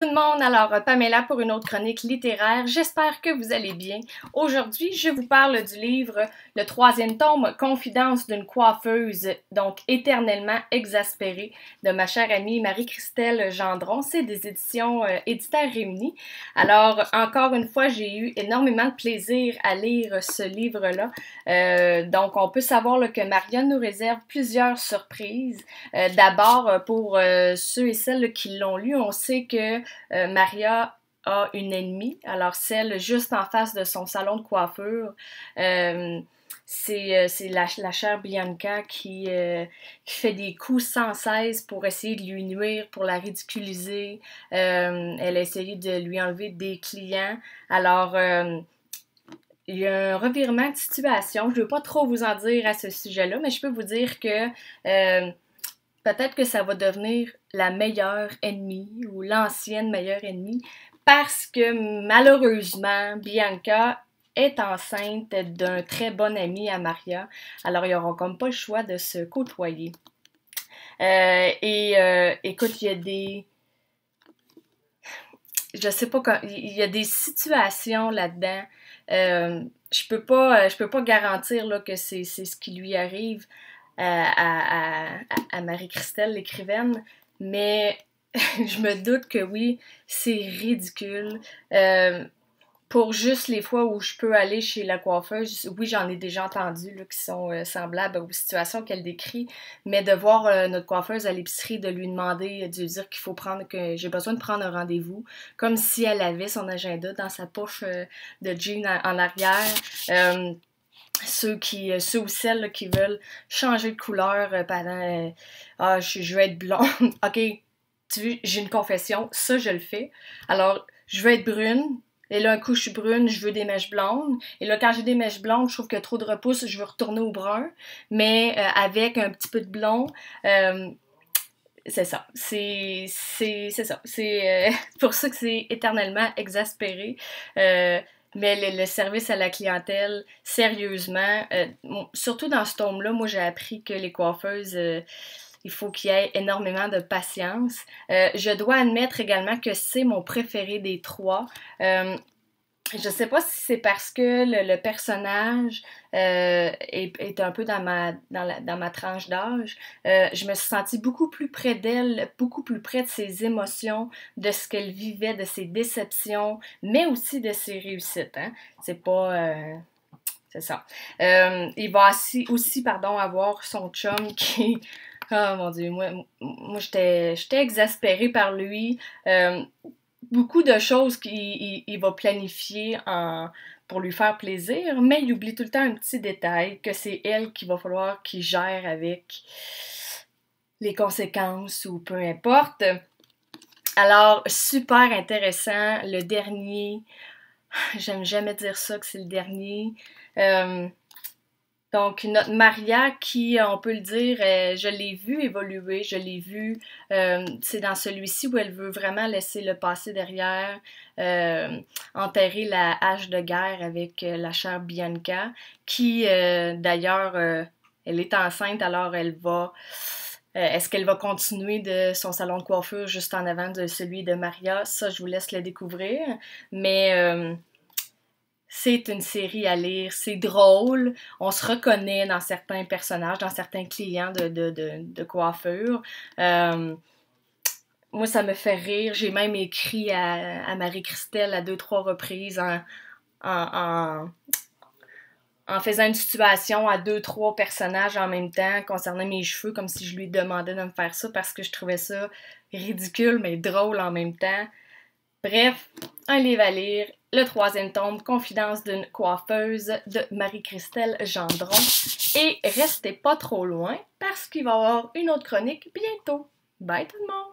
Tout le monde, alors Pamela pour une autre chronique littéraire, j'espère que vous allez bien. Aujourd'hui, je vous parle du livre, le troisième tome, Confidence d'une coiffeuse, donc éternellement exaspérée, de ma chère amie Marie-Christelle Gendron. C'est des éditions Éditeurs Réunis. Alors, encore une fois, j'ai eu énormément de plaisir à lire ce livre-là. Donc, on peut savoir là, que Maria nous réserve plusieurs surprises. D'abord, pour ceux et celles là, qui l'ont lu, on sait que Maria a une ennemie, alors celle juste en face de son salon de coiffure. C'est la chère Bianca qui fait des coups sans cesse pour essayer de lui nuire, pour la ridiculiser. Elle a essayé de lui enlever des clients. Alors, il y a un revirement de situation. Je ne veux pas trop vous en dire à ce sujet-là, mais je peux vous dire que peut-être que ça va devenir la meilleure ennemie ou l'ancienne meilleure ennemie parce que malheureusement, Bianca est enceinte d'un très bon ami à Maria. Alors, ils n'auront comme pas le choix de se côtoyer. Écoute, il y a des... Je sais pas quand... Il y a des situations là-dedans. Je peux pas garantir là, que c'est ce qui lui arrive à Marie-Christelle, l'écrivaine, mais je me doute que oui, c'est ridicule. Pour juste les fois où je peux aller chez la coiffeuse, oui, j'en ai déjà entendu là, qui sont semblables aux situations qu'elle décrit, mais de voir notre coiffeuse à l'épicerie, de lui demander, de lui dire qu'il faut prendre, que j'ai besoin de prendre un rendez-vous, comme si elle avait son agenda dans sa poche de jean en arrière. Ceux ou celles là, qui veulent changer de couleur pendant je veux être blonde. Ok, tu vois, j'ai une confession, ça je le fais. Alors, je veux être brune. Et là, un coup, je suis brune, je veux des mèches blondes. Et là, quand j'ai des mèches blondes, je trouve qu'il y a trop de repousse, je veux retourner au brun. Mais avec un petit peu de blond, c'est ça. C'est ça. C'est pour ça que c'est éternellement exaspéré. Mais le service à la clientèle, sérieusement, surtout dans ce tome-là, moi j'ai appris que les coiffeuses, il faut qu'il y ait énormément de patience. Je dois admettre également que c'est mon préféré des trois. Je sais pas si c'est parce que le personnage est un peu dans ma tranche d'âge. Je me suis sentie beaucoup plus près d'elle, beaucoup plus près de ses émotions, de ce qu'elle vivait, de ses déceptions, mais aussi de ses réussites. Hein? C'est pas... c'est ça. Il va aussi avoir son chum qui... Oh mon Dieu, moi j'étais exaspérée par lui. Beaucoup de choses qu'il va planifier pour lui faire plaisir, mais il oublie tout le temps un petit détail, que c'est elle qu'il va falloir qu'il gère avec les conséquences ou peu importe. Alors, super intéressant. Le dernier, j'aime jamais dire ça que c'est le dernier. Donc, notre Maria qui, on peut le dire, je l'ai vue évoluer, je l'ai vue, c'est dans celui-ci où elle veut vraiment laisser le passé derrière, enterrer la hache de guerre avec la chère Bianca, qui, d'ailleurs, elle est enceinte, alors elle va... est-ce qu'elle va continuer de son salon de coiffure juste en avant de celui de Maria? Ça, je vous laisse le découvrir, mais... c'est une série à lire, c'est drôle, on se reconnaît dans certains personnages, dans certains clients de coiffure. Moi, ça me fait rire. J'ai même écrit à Marie-Christelle à 2-3 reprises en, en faisant une situation à 2-3 personnages en même temps concernant mes cheveux, comme si je lui demandais de me faire ça parce que je trouvais ça ridicule mais drôle en même temps. Bref, un livre à lire, le troisième tome, Confidence d'une coiffeuse de Marie-Christelle Gendron. Et restez pas trop loin parce qu'il va y avoir une autre chronique bientôt. Bye tout le monde!